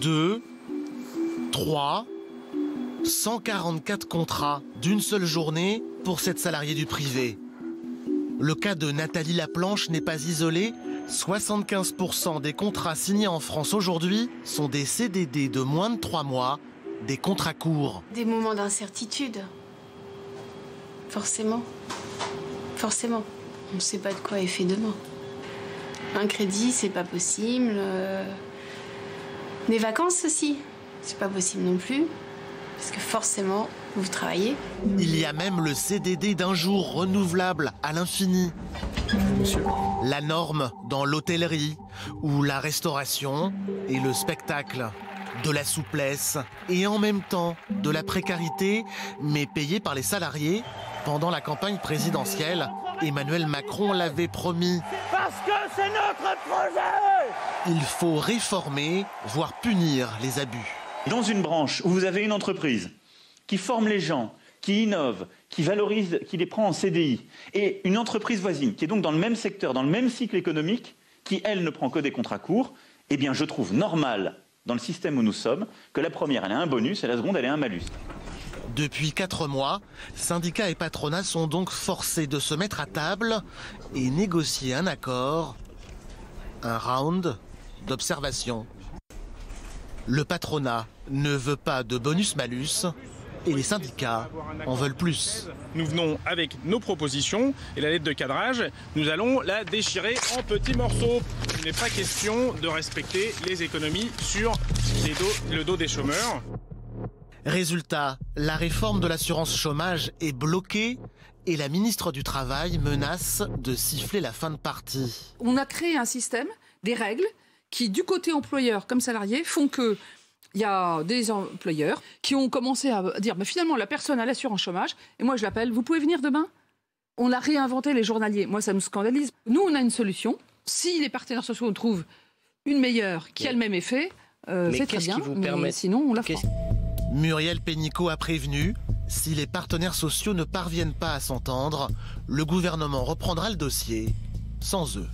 2, 3, 144 contrats d'une seule journée pour cette salariée du privé. Le cas de Nathalie Laplanche n'est pas isolé. 75% des contrats signés en France aujourd'hui sont des CDD de moins de 3 mois, des contrats courts. Des moments d'incertitude. Forcément. Forcément. On ne sait pas de quoi est fait demain. Un crédit, c'est pas possible. Des vacances aussi, c'est pas possible non plus. Parce que forcément, vous travaillez. Il y a même le CDD d'un jour renouvelable à l'infini. La norme dans l'hôtellerie ou la restauration et le spectacle. De la souplesse et en même temps de la précarité, mais payée par les salariés. Pendant la campagne présidentielle, Emmanuel Macron l'avait promis. Parce que c'est notre projet! Il faut réformer, voire punir les abus. Dans une branche où vous avez une entreprise qui forme les gens, qui innove, qui valorise, qui les prend en CDI, et une entreprise voisine qui est donc dans le même secteur, dans le même cycle économique, qui, elle, ne prend que des contrats courts, eh bien, je trouve normal, dans le système où nous sommes, que la première, elle ait un bonus et la seconde, elle ait un malus. Depuis 4 mois, syndicats et patronat sont donc forcés de se mettre à table et négocier un accord, un round d'observation. Le patronat ne veut pas de bonus-malus et les syndicats en veulent plus. Nous venons avec nos propositions et la lettre de cadrage, nous allons la déchirer en petits morceaux. Il n'est pas question de respecter les économies sur le dos des chômeurs. Résultat, la réforme de l'assurance chômage est bloquée et la ministre du Travail menace de siffler la fin de partie. On a créé un système, des règles, qui du côté employeur comme salarié font que il y a des employeurs qui ont commencé à dire mais finalement la personne a l'assurance chômage et moi je l'appelle, vous pouvez venir demain? On a réinventé les journaliers. Moi ça me scandalise. Nous on a une solution. Si les partenaires sociaux trouvent une meilleure qui a le même effet, c'est très bien, mais sinon on la fera. Muriel Pénicaud a prévenu, si les partenaires sociaux ne parviennent pas à s'entendre, le gouvernement reprendra le dossier sans eux.